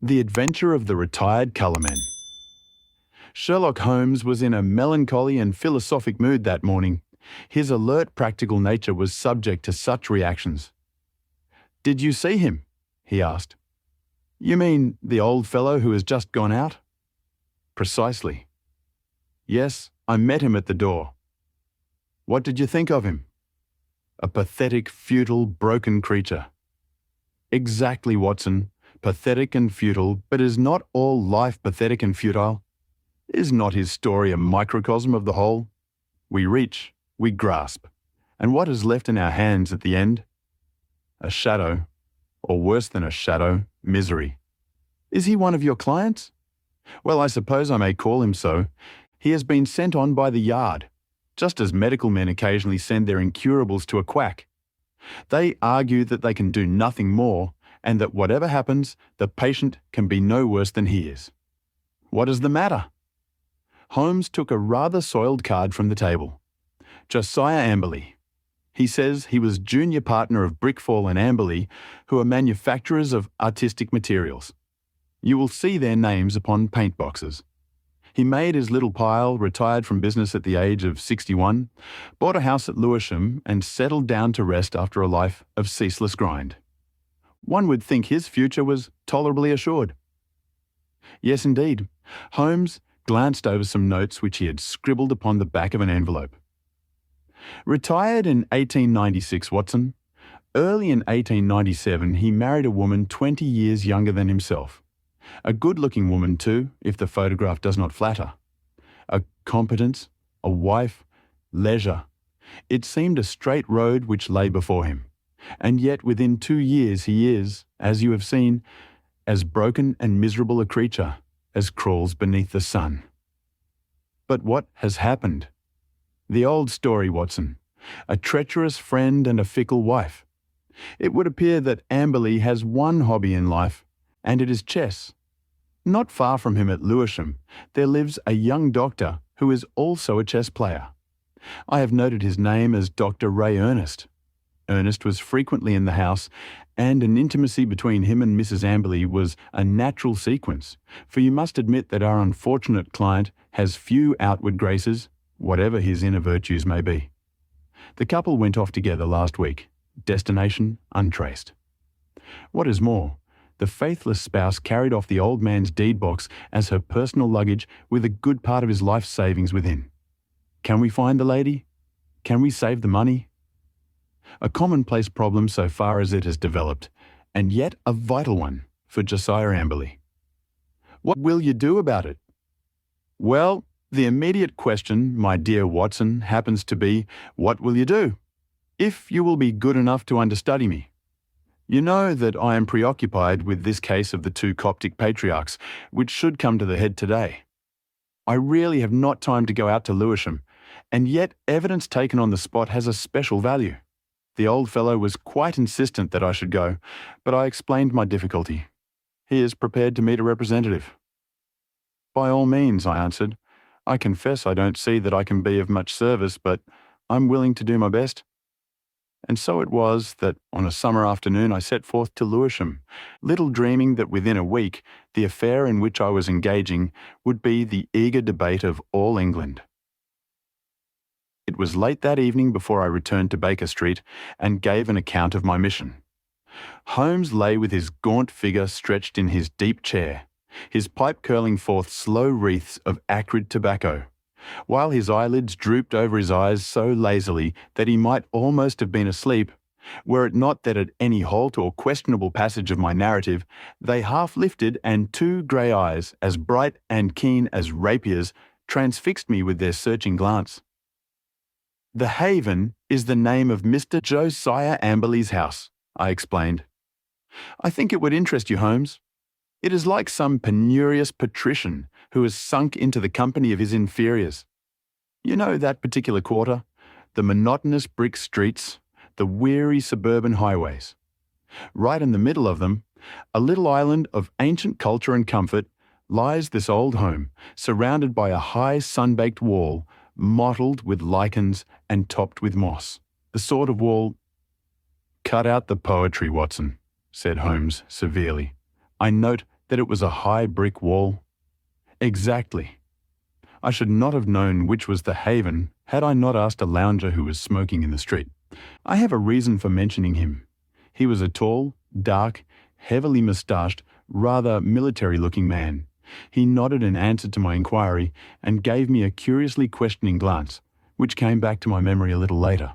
The Adventure of the Retired Colourman. Sherlock Holmes was in a melancholy and philosophic mood that morning. His alert, practical nature was subject to such reactions. "Did you see him?" he asked. "You mean the old fellow who has just gone out?" "Precisely." "Yes, I met him at the door." "What did you think of him?" "A pathetic, futile, broken creature." "Exactly, Watson. Pathetic and futile, but is not all life pathetic and futile? Is not his story a microcosm of the whole? We reach, we grasp, and what is left in our hands at the end? A shadow, or worse than a shadow, misery. Is he one of your clients? Well, I suppose I may call him so. He has been sent on by the yard, just as medical men occasionally send their incurables to a quack. They argue that they can do nothing more, and that whatever happens, the patient can be no worse than he is. What is the matter? Holmes took a rather soiled card from the table. Josiah Amberley. He says he was junior partner of Brickfall and Amberley, who are manufacturers of artistic materials. You will see their names upon paint boxes. He made his little pile, retired from business at the age of 61, bought a house at Lewisham, and settled down to rest after a life of ceaseless grind. One would think his future was tolerably assured. Yes, indeed. Holmes glanced over some notes which he had scribbled upon the back of an envelope. Retired in 1896, Watson. Early in 1897, he married a woman 20 years younger than himself. A good-looking woman, too, if the photograph does not flatter. A competence, a wife, leisure. It seemed a straight road which lay before him. And yet within 2 years he is, as you have seen, as broken and miserable a creature as crawls beneath the sun. But what has happened? The old story, Watson. A treacherous friend and a fickle wife. It would appear that Amberley has one hobby in life, and it is chess. Not far from him at Lewisham, there lives a young doctor who is also a chess player. I have noted his name as Dr. Ray Ernest. Ernest was frequently in the house, and an intimacy between him and Mrs. Amberley was a natural sequence, for you must admit that our unfortunate client has few outward graces, whatever his inner virtues may be. The couple went off together last week, destination untraced. What is more, the faithless spouse carried off the old man's deed box as her personal luggage with a good part of his life savings within. Can we find the lady? Can we save the money? A commonplace problem so far as it has developed, and yet a vital one for Josiah Amberley. What will you do about it? Well, the immediate question, my dear Watson, happens to be, what will you do? If you will be good enough to understudy me. You know that I am preoccupied with this case of the 2 Coptic patriarchs, which should come to the head today. I really have not time to go out to Lewisham, and yet evidence taken on the spot has a special value. The old fellow was quite insistent that I should go, but I explained my difficulty. He is prepared to meet a representative. By all means, I answered. I confess I don't see that I can be of much service, but I'm willing to do my best. And so it was that on a summer afternoon I set forth to Lewisham, little dreaming that within a week the affair in which I was engaging would be the eager debate of all England. It was late that evening before I returned to Baker Street and gave an account of my mission. Holmes lay with his gaunt figure stretched in his deep chair, his pipe curling forth slow wreaths of acrid tobacco, while his eyelids drooped over his eyes so lazily that he might almost have been asleep, were it not that at any halt or questionable passage of my narrative, they half lifted and 2 grey eyes, as bright and keen as rapiers, transfixed me with their searching glance. The Haven is the name of Mr. Josiah Amberley's house, I explained. I think it would interest you, Holmes. It is like some penurious patrician who has sunk into the company of his inferiors. You know that particular quarter, the monotonous brick streets, the weary suburban highways. Right in the middle of them, a little island of ancient culture and comfort, lies this old home, surrounded by a high sun-baked wall, mottled with lichens and topped with moss. The sort of wall— "Cut out the poetry, Watson," said Holmes severely. "I note That it was a high brick wall? Exactly. I should not have known which was the haven had I not asked a lounger who was smoking in the street. I have a reason for mentioning him. He was a tall, dark, heavily moustached, rather military-looking man. He nodded in answer to my inquiry and gave me a curiously questioning glance, which came back to my memory a little later.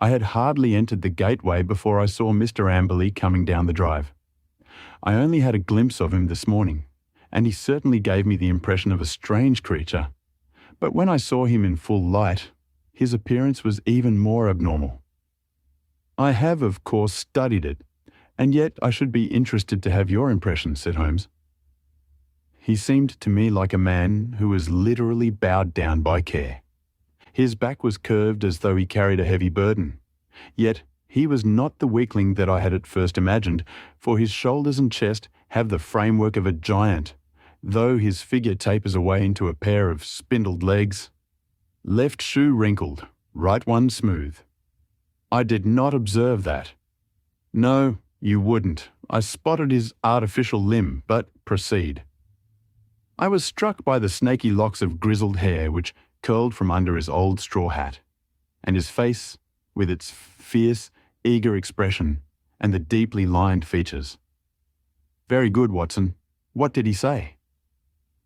I had hardly entered the gateway before I saw Mr. Amberley coming down the drive. I only had a glimpse of him this morning, and he certainly gave me the impression of a strange creature. But when I saw him in full light, his appearance was even more abnormal. I have, of course, studied it, and yet I should be interested to have your impression, said Holmes. He seemed to me like a man who was literally bowed down by care. His back was curved as though he carried a heavy burden. Yet he was not the weakling that I had at first imagined, for his shoulders and chest have the framework of a giant, though his figure tapers away into a pair of spindled legs. Left shoe wrinkled, right one smooth. I did not observe that. No, you wouldn't. I spotted his artificial limb, but proceed. I was struck by the snaky locks of grizzled hair which curled from under his old straw hat, and his face, with its fierce, eager expression, and the deeply lined features. Very good, Watson. What did he say?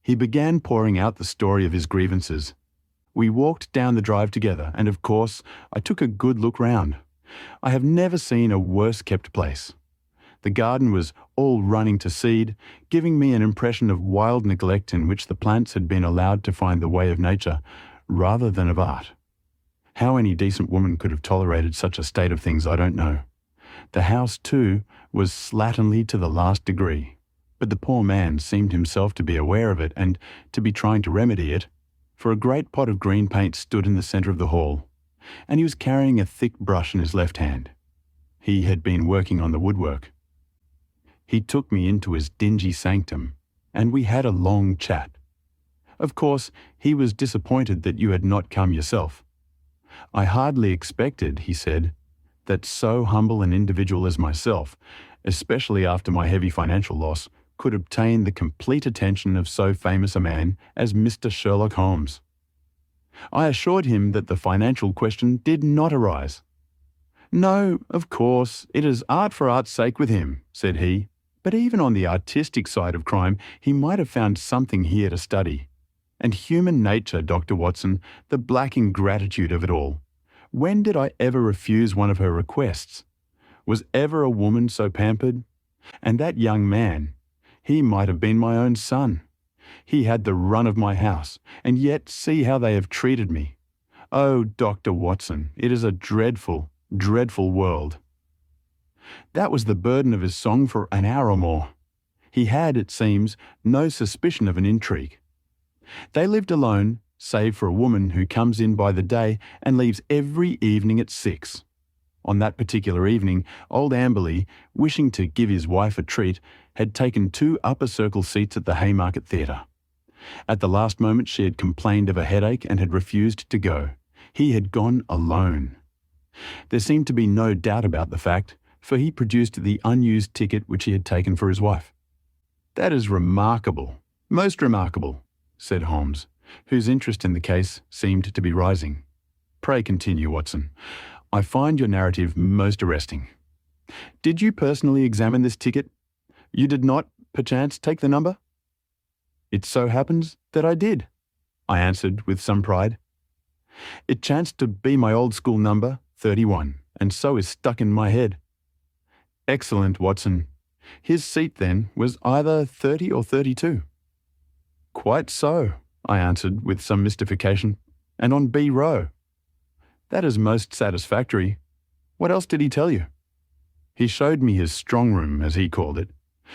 He began pouring out the story of his grievances. We walked down the drive together, and of course, I took a good look round. I have never seen a worse-kept place. The garden was all running to seed, giving me an impression of wild neglect in which the plants had been allowed to find the way of nature, rather than of art. How any decent woman could have tolerated such a state of things, I don't know. The house, too, was slatternly to the last degree, but the poor man seemed himself to be aware of it and to be trying to remedy it, for a great pot of green paint stood in the centre of the hall, and he was carrying a thick brush in his left hand. He had been working on the woodwork. He took me into his dingy sanctum, and we had a long chat. Of course, he was disappointed that you had not come yourself. I hardly expected, he said, that so humble an individual as myself, especially after my heavy financial loss, could obtain the complete attention of so famous a man as Mr. Sherlock Holmes. I assured him that the financial question did not arise. No, of course, it is art for art's sake with him, said he, but even on the artistic side of crime, he might have found something here to study. And human nature, Dr. Watson, the black ingratitude of it all. When did I ever refuse one of her requests? Was ever a woman so pampered? And that young man, he might have been my own son. He had the run of my house, and yet see how they have treated me. Oh, Dr. Watson, it is a dreadful, dreadful world. That was the burden of his song for an hour or more. He had, it seems, no suspicion of an intrigue. They lived alone, save for a woman who comes in by the day and leaves every evening at 6. On that particular evening, old Amberley, wishing to give his wife a treat, had taken 2 upper-circle seats at the Haymarket Theatre. At the last moment she had complained of a headache and had refused to go. He had gone alone. There seemed to be no doubt about the fact, for he produced the unused ticket which he had taken for his wife. That is remarkable, most remarkable, said Holmes, whose interest in the case seemed to be rising. Pray continue, Watson. I find your narrative most arresting. Did you personally examine this ticket? You did not, perchance, take the number? It so happens that I did, I answered with some pride. It chanced to be my old school number, 31, and so is stuck in my head. Excellent, Watson. His seat, then, was either 30 or 32. Quite so, I answered with some mystification, and on B row. That is most satisfactory. What else did he tell you? He showed me his strong room, as he called it.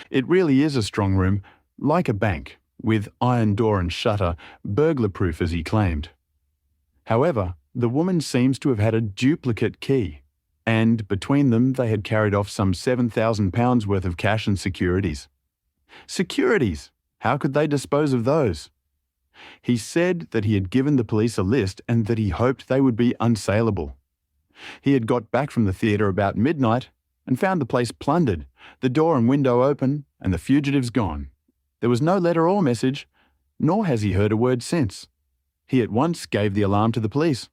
It really is a strong room, like a bank, with iron door and shutter, burglar-proof as he claimed. However, the woman seems to have had a duplicate key, and between them they had carried off some £7,000 worth of cash and securities. Securities! How could they dispose of those? He said that he had given the police a list and that he hoped they would be unsaleable. He had got back from the theatre about midnight and found the place plundered, The door and window open, and the fugitive's gone. There was no letter or message, nor has he heard a word since. He at once gave the alarm to the police.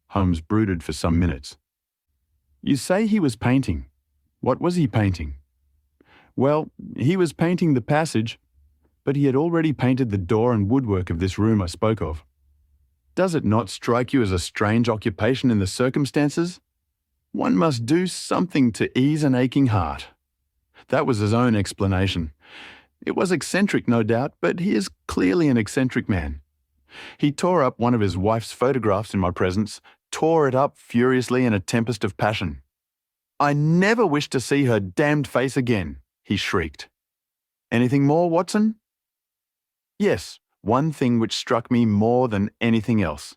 Holmes brooded for some minutes. You say he was painting. What was he painting? Well, he was painting the passage, but he had already painted the door and woodwork of this room I spoke of. Does it not strike you as a strange occupation in the circumstances? One must do something to ease an aching heart. That was his own explanation. It was eccentric, no doubt, but he is clearly an eccentric man. He tore up one of his wife's photographs in my presence, tore it up furiously in a tempest of passion. I never wish to see her damned face again, he shrieked. Anything more, Watson? Yes, one thing which struck me more than anything else.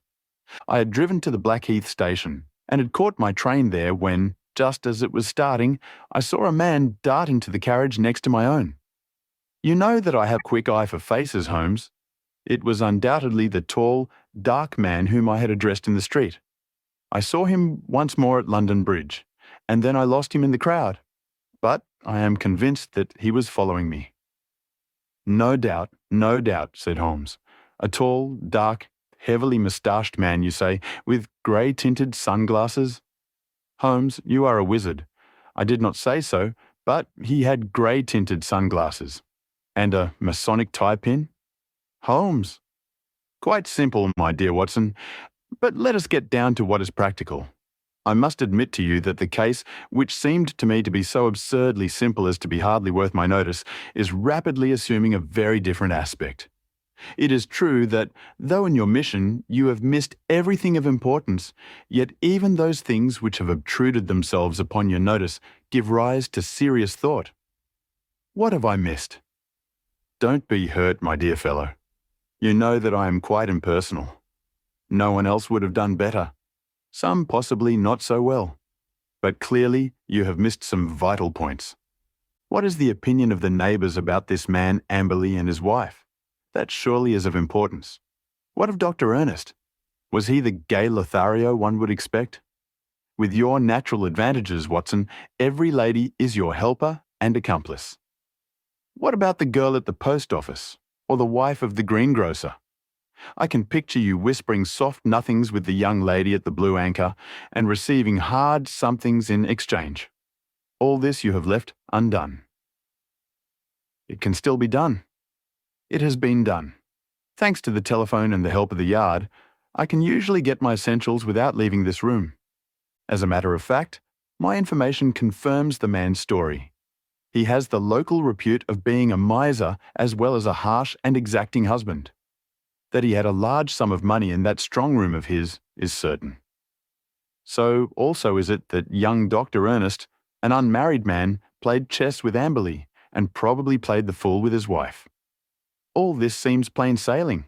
I had driven to the Blackheath station and had caught my train there when, just as it was starting, I saw a man dart into the carriage next to my own. You know that I have a quick eye for faces, Holmes. It was undoubtedly the tall, dark man whom I had addressed in the street. I saw him once more at London Bridge, and then I lost him in the crowd. But I am convinced that he was following me. No doubt, said Holmes. A tall, dark, heavily moustached man, you say, with grey-tinted sunglasses? Holmes, you are a wizard. I did not say so, but he had grey-tinted sunglasses. And a Masonic tie-pin? Holmes. Quite simple, my dear Watson, but let us get down to what is practical. I must admit to you that the case, which seemed to me to be so absurdly simple as to be hardly worth my notice, is rapidly assuming a very different aspect. It is true that, though in your mission you have missed everything of importance, yet even those things which have obtruded themselves upon your notice give rise to serious thought. What have I missed? Don't be hurt, my dear fellow. You know that I am quite impersonal. No one else would have done better. Some possibly not so well. But clearly you have missed some vital points. What is the opinion of the neighbours about this man Amberley and his wife? That surely is of importance. What of Dr. Ernest? Was he the gay Lothario one would expect? With your natural advantages, Watson, every lady is your helper and accomplice. What about the girl at the post office, or the wife of the greengrocer? I can picture you whispering soft nothings with the young lady at the Blue Anchor and receiving hard somethings in exchange. All this you have left undone. It can still be done. It has been done. Thanks to the telephone and the help of the Yard, I can usually get my essentials without leaving this room. As a matter of fact, my information confirms the man's story. He has the local repute of being a miser as well as a harsh and exacting husband. That he had a large sum of money in that strong room of his is certain. So also is it that young Dr. Ernest, an unmarried man, played chess with Amberley and probably played the fool with his wife. All this seems plain sailing,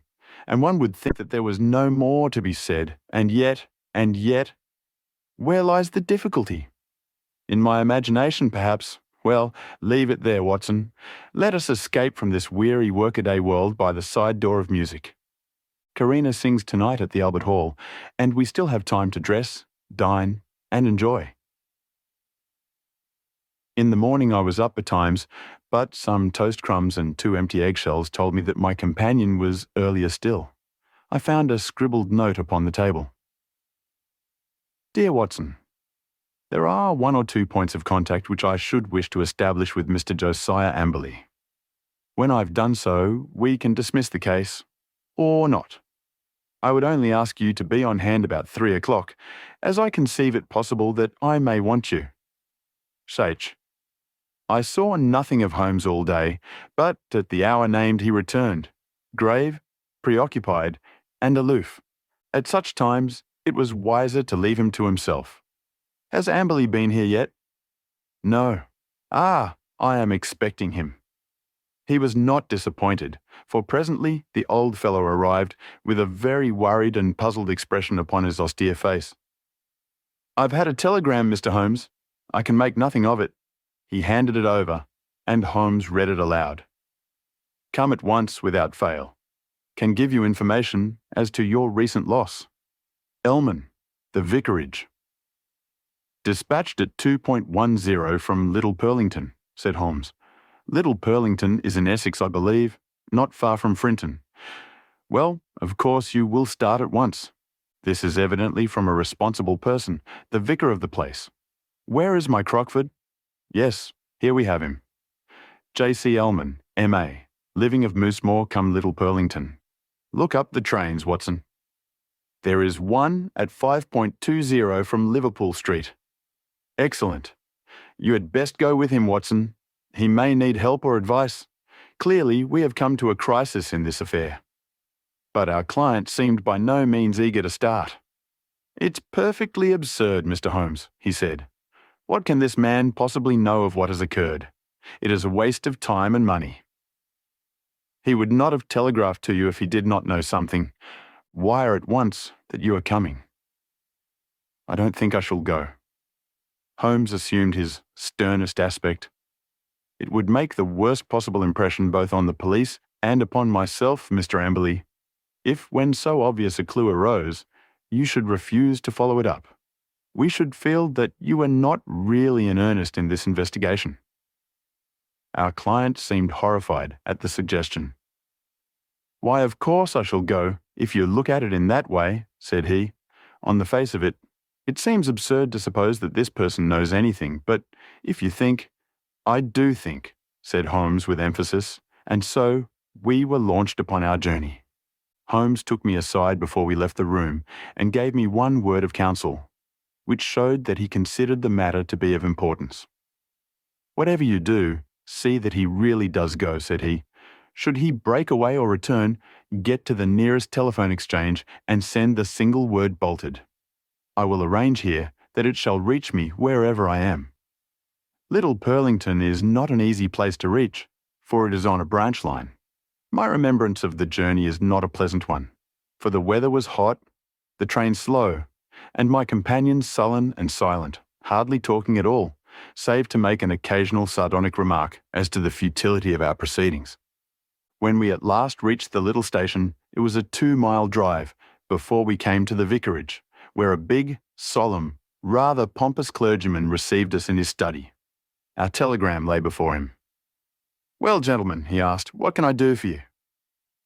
and one would think that there was no more to be said, and yet, where lies the difficulty? In my imagination, perhaps. Well, leave it there, Watson. Let us escape from this weary workaday world by the side door of music. Karina sings tonight at the Albert Hall, and we still have time to dress, dine, and enjoy. In the morning I was up betimes, but some toast crumbs and 2 empty eggshells told me that my companion was earlier still. I found a scribbled note upon the table. Dear Watson, there are 1 or 2 points of contact which I should wish to establish with Mr. Josiah Amberley. When I've done so, we can dismiss the case, or not. I would only ask you to be on hand about 3 o'clock, as I conceive it possible that I may want you. Sach. I saw nothing of Holmes all day, but at the hour named he returned, grave, preoccupied, and aloof. At such times, it was wiser to leave him to himself. Has Amberley been here yet? No. I am expecting him. He was not disappointed, for presently the old fellow arrived with a very worried and puzzled expression upon his austere face. I've had a telegram, Mr. Holmes. I can make nothing of it. He handed it over, and Holmes read it aloud. Come at once without fail. Can give you information as to your recent loss. Elman, the vicarage. Dispatched at 2.10 from Little Purlington. said Holmes. "Little Purlington is in Essex, I believe, not far from Frinton. Well, of course you will start at once. This is evidently from a responsible person, the vicar of the place. Where is my Crockford? Yes, here we have him. J.C. Ellman, M.A., living of Moosemore come Little Purlington. Look up the trains, Watson. There is one at 5.20 from Liverpool Street. Excellent. You had best go with him, Watson. He may need help or advice. Clearly, we have come to a crisis in this affair." But our client seemed by no means eager to start. "It's perfectly absurd, Mr. Holmes," he said. "What can this man possibly know of what has occurred? It is a waste of time and money. He would not have telegraphed to you if he did not know something. Wire at once that you are coming." "I don't think I shall go." Holmes assumed his sternest aspect. "It would make the worst possible impression both on the police and upon myself, Mr. Amberley, if, when so obvious a clue arose, you should refuse to follow it up. We should feel that you were not really in earnest in this investigation." Our client seemed horrified at the suggestion. "Why, of course I shall go, if you look at it in that way," said he. "On the face of it, it seems absurd to suppose that this person knows anything, but if you think—" "I do think," said Holmes with emphasis, and so we were launched upon our journey. Holmes took me aside before we left the room and gave me one word of counsel, which showed that he considered the matter to be of importance. "Whatever you do, see that he really does go," said he. "Should he break away or return, get to the nearest telephone exchange and send the single word bolted. I will arrange here that it shall reach me wherever I am. Little Purlington is not an easy place to reach, for it is on a branch line. My remembrance of the journey is not a pleasant one, for the weather was hot, the train slow, and my companion sullen and silent, hardly talking at all, save to make an occasional sardonic remark as to the futility of our proceedings. When we at last reached the little station, it was a 2-mile drive before we came to the vicarage, where a big, solemn, rather pompous clergyman received us in his study. Our telegram lay before him. "Well, gentlemen," he asked, "what can I do for you?"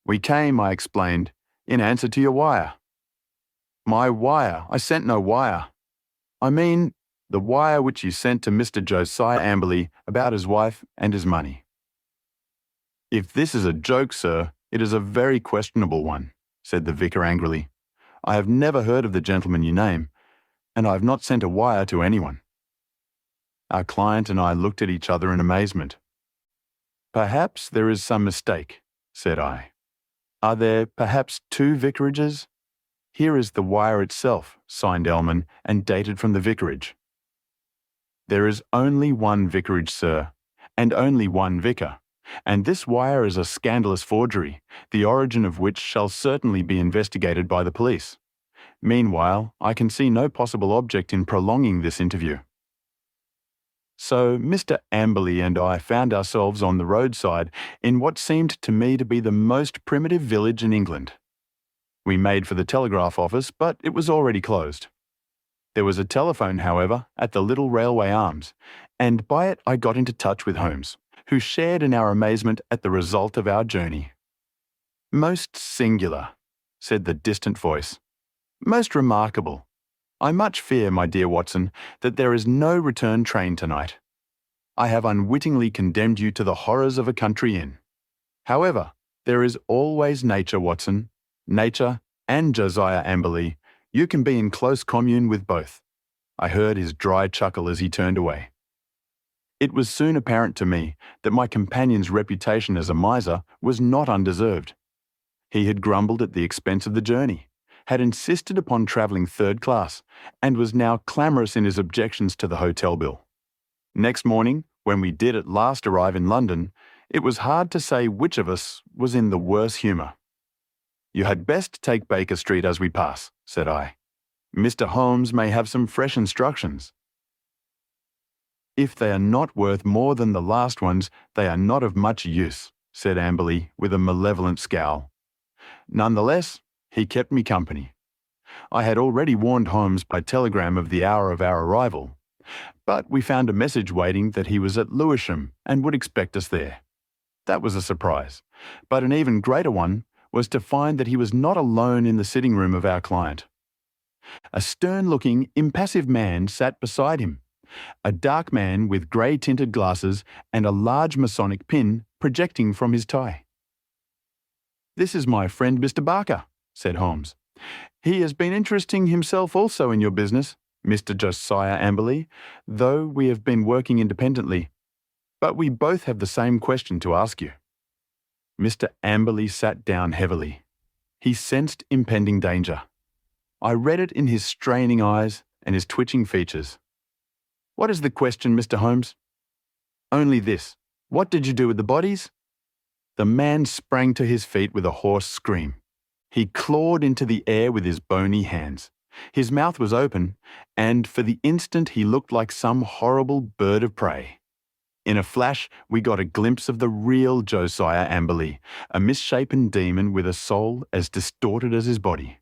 "We came," I explained, "in answer to your wire." "My wire? I sent no wire." "I mean, the wire which you sent to Mr. Josiah Amberley about his wife and his money." "If this is a joke, sir, it is a very questionable one," said the vicar angrily. "I have never heard of the gentleman you name, and I have not sent a wire to anyone." Our client and I looked at each other in amazement. "Perhaps there is some mistake," said I. "Are there perhaps 2 vicarages? Here is the wire itself, signed Ellman, and dated from the vicarage." "There is only one vicarage, sir, and only one vicar, and this wire is a scandalous forgery, the origin of which shall certainly be investigated by the police. Meanwhile, I can see no possible object in prolonging this interview." So Mr. Amberley and I found ourselves on the roadside in what seemed to me to be the most primitive village in England. We made for the telegraph office, but it was already closed. There was a telephone, however, at the little railway arms, and by it I got into touch with Holmes, who shared in our amazement at the result of our journey. "Most singular," said the distant voice. "Most remarkable. I much fear, my dear Watson, that there is no return train tonight. I have unwittingly condemned you to the horrors of a country inn. However, there is always nature, Watson. Nature and Josiah Amberley. You can be in close commune with both." I heard his dry chuckle as he turned away. It was soon apparent to me that my companion's reputation as a miser was not undeserved. He had grumbled at the expense of the journey, had insisted upon travelling 3rd class, and was now clamorous in his objections to the hotel bill. Next morning, when we did at last arrive in London, it was hard to say which of us was in the worse humour. "You had best take Baker Street as we pass," said I. "Mr. Holmes may have some fresh instructions." "If they are not worth more than the last ones, they are not of much use," said Amberley with a malevolent scowl. Nonetheless, he kept me company. I had already warned Holmes by telegram of the hour of our arrival, But we found a message waiting that he was at Lewisham and would expect us there. That was a surprise, but an even greater one was to find that he was not alone in the sitting room of our client. A stern-looking, impassive man sat beside him, a dark man with grey-tinted glasses and a large Masonic pin projecting from his tie. "This is my friend Mr. Barker," said Holmes. "He has been interesting himself also in your business, Mr. Josiah Amberley, though we have been working independently. But we both have the same question to ask you." Mr. Amberley sat down heavily. He sensed impending danger. I read it in his straining eyes and his twitching features. "What is the question, Mr. Holmes?" "Only this. What did you do with the bodies?" The man sprang to his feet with a hoarse scream. He clawed into the air with his bony hands. His mouth was open, and for the instant he looked like some horrible bird of prey. In a flash, we got a glimpse of the real Josiah Amberley, a misshapen demon with a soul as distorted as his body.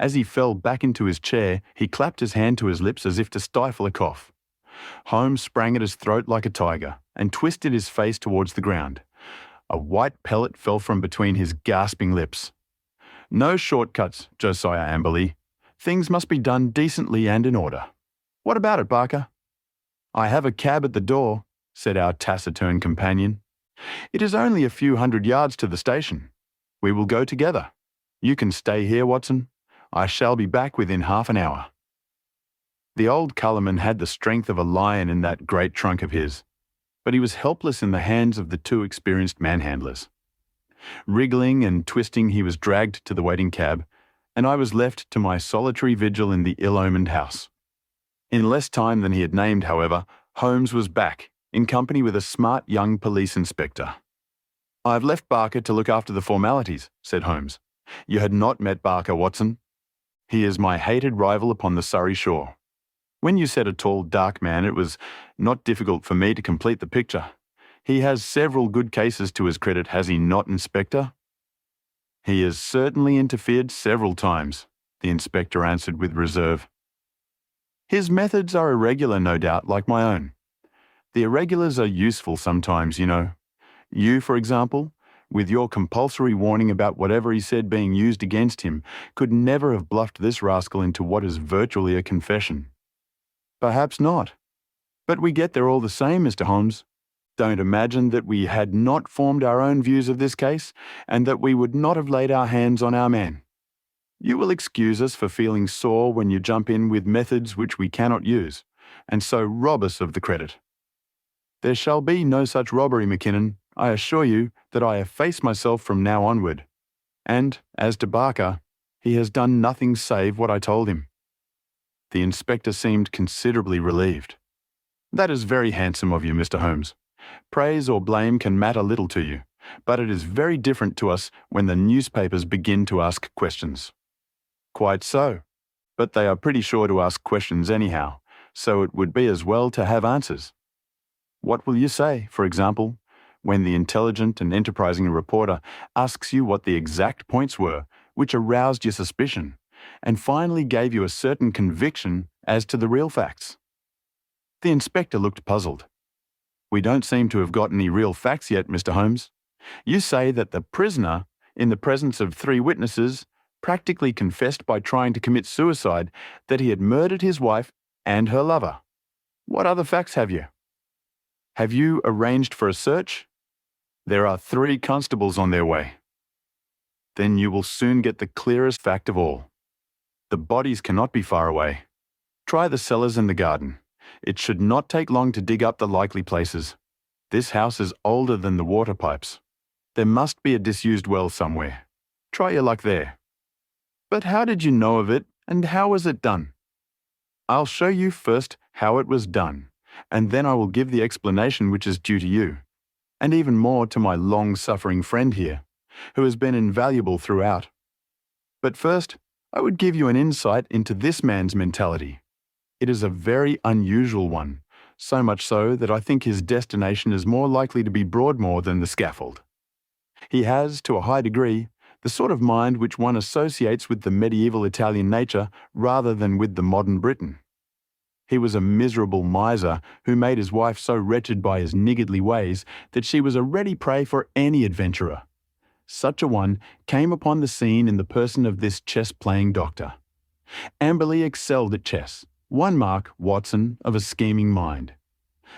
As he fell back into his chair, he clapped his hand to his lips as if to stifle a cough. Holmes sprang at his throat like a tiger and twisted his face towards the ground. A white pellet fell from between his gasping lips. "No shortcuts, Josiah Amberley. Things must be done decently and in order. What about it, Barker?" "I have a cab at the door," said our taciturn companion. "It is only a few 100 yards to the station. We will go together. You can stay here, Watson. I shall be back within half an hour." The old Colourman had the strength of a lion in that great trunk of his, but he was helpless in the hands of the two experienced manhandlers. Wriggling and twisting, he was dragged to the waiting cab, and I was left to my solitary vigil in the ill-omened house. In less time than he had named, however, Holmes was back, in company with a smart young police inspector. "I've left Barker to look after the formalities," said Holmes. "You had not met Barker, Watson. He is my hated rival upon the Surrey shore. When you said a tall, dark man, it was not difficult for me to complete the picture. He has several good cases to his credit, has he not, Inspector?" "He has certainly interfered several times," the inspector answered with reserve. "His methods are irregular, no doubt, like my own. The irregulars are useful sometimes, you know. You, for example, with your compulsory warning about whatever he said being used against him, could never have bluffed this rascal into what is virtually a confession." "Perhaps not. But we get there all the same, Mr. Holmes. Don't imagine that we had not formed our own views of this case, and that we would not have laid our hands on our man. You will excuse us for feeling sore when you jump in with methods which we cannot use, and so rob us of the credit. There shall be no such robbery, Mackinnon. I assure you that I efface myself from now onward. And, as to Barker, he has done nothing save what I told him." The inspector seemed considerably relieved. "That is very handsome of you, Mr. Holmes. Praise or blame can matter little to you, but it is very different to us when the newspapers begin to ask questions." "Quite so. But they are pretty sure to ask questions anyhow, so it would be as well to have answers. What will you say, for example, when the intelligent and enterprising reporter asks you what the exact points were which aroused your suspicion, and finally gave you a certain conviction as to the real facts?" The inspector looked puzzled. "We don't seem to have got any real facts yet, Mr. Holmes. You say that the prisoner, in the presence of 3 witnesses, practically confessed by trying to commit suicide that he had murdered his wife and her lover. What other facts have you? Have you arranged for a search? There are 3 constables on their way. Then you will soon get the clearest fact of all. The bodies cannot be far away. Try the cellars and the garden. It should not take long to dig up the likely places. This house is older than the water pipes. There must be a disused well somewhere. Try your luck there." "But how did you know of it, and how was it done?" "I'll show you first how it was done, and then I will give the explanation which is due to you, and even more to my long-suffering friend here, who has been invaluable throughout. But first, I would give you an insight into this man's mentality. It is a very unusual one, so much so that I think his destination is more likely to be Broadmoor than the scaffold. He has, to a high degree, the sort of mind which one associates with the medieval Italian nature rather than with the modern Briton. He was a miserable miser who made his wife so wretched by his niggardly ways that she was a ready prey for any adventurer. Such a one came upon the scene in the person of this chess-playing doctor. Amberley excelled at chess. One mark, Watson, of a scheming mind.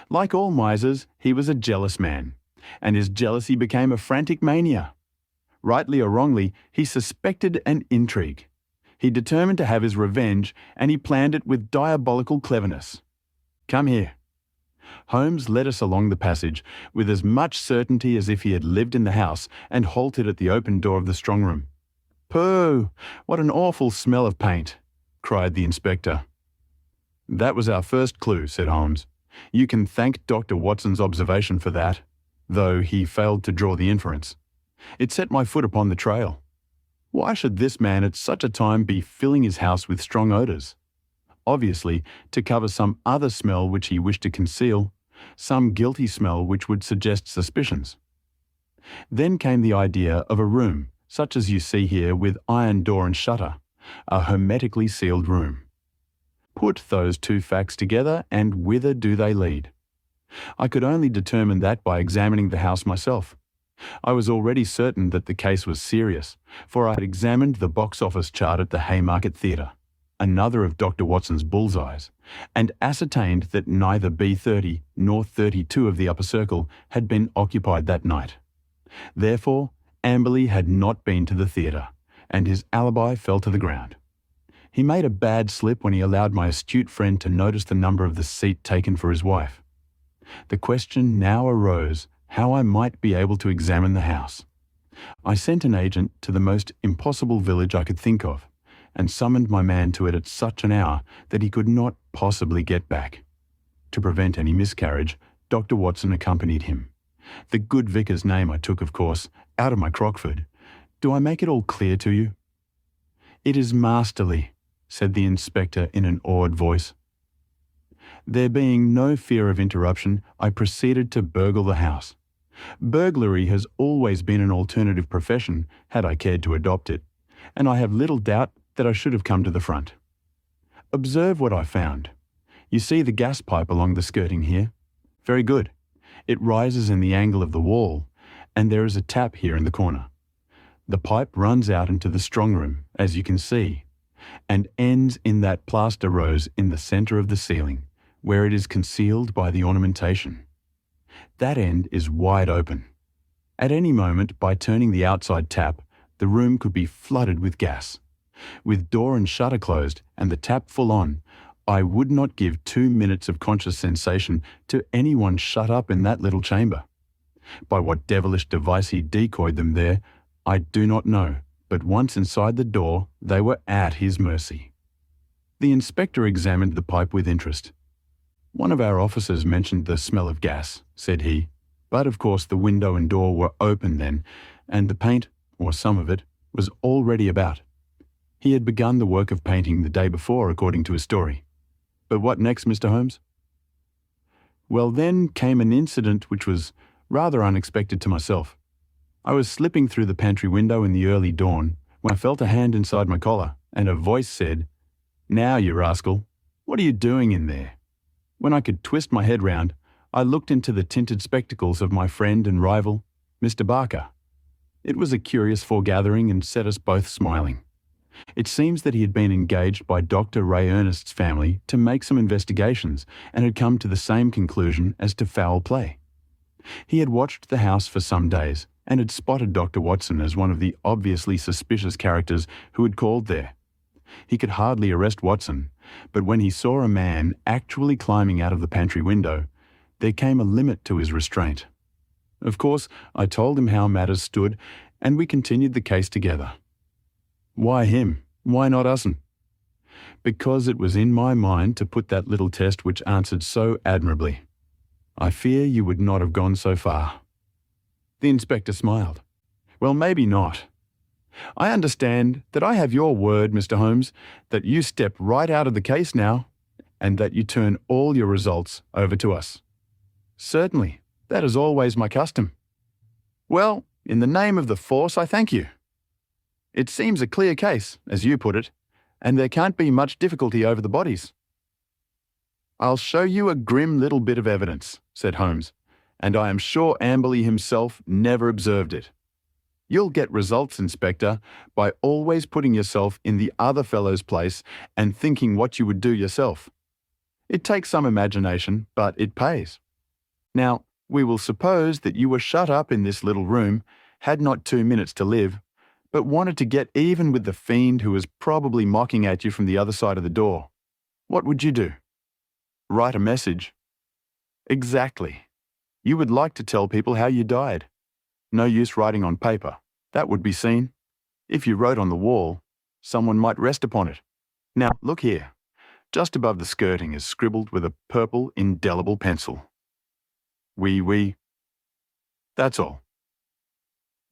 Like all misers, he was a jealous man, and his jealousy became a frantic mania. Rightly or wrongly, he suspected an intrigue. He determined to have his revenge, and he planned it with diabolical cleverness. Come here. Holmes led us along the passage with as much certainty as if he had lived in the house and halted at the open door of the strong room. "Pooh! What an awful smell of paint!" cried the inspector. "That was our first clue," said Holmes. "You can thank Dr. Watson's observation for that, though he failed to draw the inference. It set my foot upon the trail. Why should this man at such a time be filling his house with strong odours? Obviously, to cover some other smell which he wished to conceal, some guilty smell which would suggest suspicions. Then came the idea of a room, such as you see here with iron door and shutter, a hermetically sealed room. Put those two facts together, and whither do they lead? I could only determine that by examining the house myself. I was already certain that the case was serious, for I had examined the box office chart at the Haymarket Theatre, another of Dr. Watson's bullseyes, and ascertained that neither B30 nor 32 of the upper circle had been occupied that night. Therefore, Amberley had not been to the theatre, and his alibi fell to the ground. He made a bad slip when he allowed my astute friend to notice the number of the seat taken for his wife. The question now arose how I might be able to examine the house. I sent an agent to the most impossible village I could think of, and summoned my man to it at such an hour that he could not possibly get back. To prevent any miscarriage, Dr. Watson accompanied him. The good vicar's name I took, of course, out of my Crockford. Do I make it all clear to you? "It is masterly," said the inspector in an awed voice. There being no fear of interruption, I proceeded to burgle the house. Burglary has always been an alternative profession, had I cared to adopt it, and I have little doubt that I should have come to the front. Observe what I found. You see the gas pipe along the skirting here? Very good. It rises in the angle of the wall, and there is a tap here in the corner. The pipe runs out into the strong room, as you can see, and ends in that plaster rose in the centre of the ceiling, where it is concealed by the ornamentation. That end is wide open. At any moment, by turning the outside tap, the room could be flooded with gas. With door and shutter closed and the tap full on, I would not give 2 minutes of conscious sensation to anyone shut up in that little chamber. By what devilish device he decoyed them there, I do not know, but once inside the door, they were at his mercy. The inspector examined the pipe with interest. "One of our officers mentioned the smell of gas," said he, "but of course the window and door were open then, and the paint, or some of it, was already about. He had begun the work of painting the day before, according to his story. But what next, Mr. Holmes?" "Well, then came an incident which was rather unexpected to myself. I was slipping through the pantry window in the early dawn when I felt a hand inside my collar, and a voice said, 'Now, you rascal, what are you doing in there?' When I could twist my head round, I looked into the tinted spectacles of my friend and rival, Mr. Barker. It was a curious foregathering and set us both smiling. It seems that he had been engaged by Dr. Ray Ernest's family to make some investigations and had come to the same conclusion as to foul play. He had watched the house for some days and had spotted Dr. Watson as one of the obviously suspicious characters who had called there. He could hardly arrest Watson, but when he saw a man actually climbing out of the pantry window, there came a limit to his restraint. Of course, I told him how matters stood, and we continued the case together. Why him? Why not us'n? Because it was in my mind to put that little test which answered so admirably. I fear you would not have gone so far." The inspector smiled. "Well, maybe not. I understand that I have your word, Mr. Holmes, that you step right out of the case now, and that you turn all your results over to us." "Certainly. That is always my custom." "Well, in the name of the force, I thank you. It seems a clear case, as you put it, and there can't be much difficulty over the bodies." "I'll show you a grim little bit of evidence," said Holmes, "and I am sure Amberley himself never observed it. You'll get results, Inspector, by always putting yourself in the other fellow's place and thinking what you would do yourself. It takes some imagination, but it pays. Now, we will suppose that you were shut up in this little room, had not 2 minutes to live, but wanted to get even with the fiend who was probably mocking at you from the other side of the door. What would you do? Write a message? Exactly. You would like to tell people how you died. No use writing on paper. That would be seen. If you wrote on the wall, someone might rest upon it. Now, look here. Just above the skirting is scribbled with a purple, indelible pencil. Oui. That's all.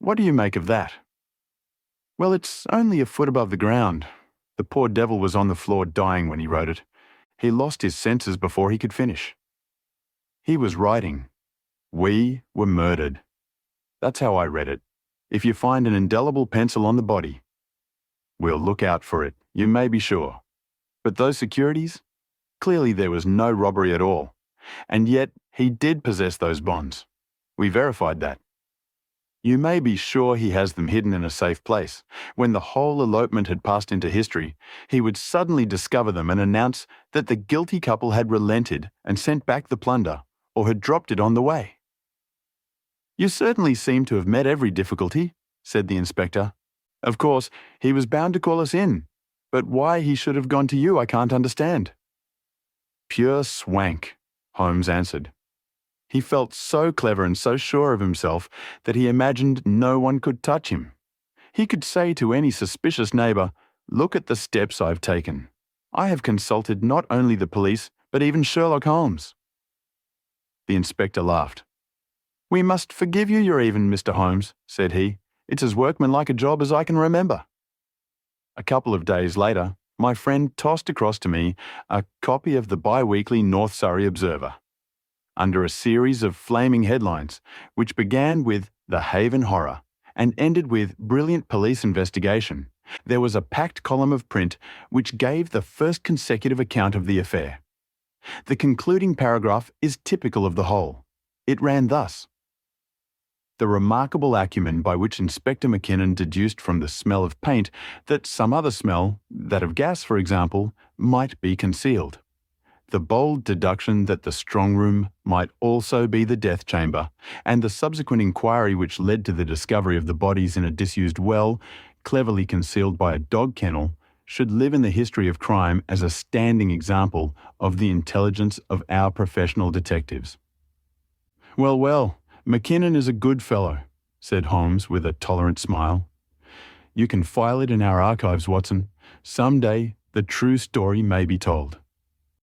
What do you make of that? Well, it's only a foot above the ground. The poor devil was on the floor dying when he wrote it. He lost his senses before he could finish. He was writing, "We were murdered." That's how I read it. If you find an indelible pencil on the body, we'll look out for it, you may be sure. But those securities? Clearly there was no robbery at all. And yet he did possess those bonds. We verified that. You may be sure he has them hidden in a safe place. When the whole elopement had passed into history, he would suddenly discover them and announce that the guilty couple had relented and sent back the plunder, or had dropped it on the way. You certainly seem to have met every difficulty, said the inspector. Of course, he was bound to call us in, but why he should have gone to you I can't understand. Pure swank, Holmes answered. He felt so clever and so sure of himself that he imagined no one could touch him. He could say to any suspicious neighbour, "Look at the steps I've taken. I have consulted not only the police, but even Sherlock Holmes." The inspector laughed. "We must forgive you your even, Mr. Holmes," said he. "It's as workmanlike a job as I can remember." A couple of days later, my friend tossed across to me a copy of the bi-weekly North Surrey Observer. Under a series of flaming headlines, which began with "The Haven Horror" and ended with "Brilliant Police Investigation," there was a packed column of print which gave the first consecutive account of the affair. The concluding paragraph is typical of the whole. It ran thus: "The remarkable acumen by which Inspector Mackinnon deduced from the smell of paint that some other smell, that of gas for example, might be concealed. The bold deduction that the strong room might also be the death chamber, and the subsequent inquiry which led to the discovery of the bodies in a disused well, cleverly concealed by a dog kennel, should live in the history of crime as a standing example of the intelligence of our professional detectives." Well, Mackinnon is a good fellow," said Holmes with a tolerant smile. "You can file it in our archives, Watson. Some day the true story may be told."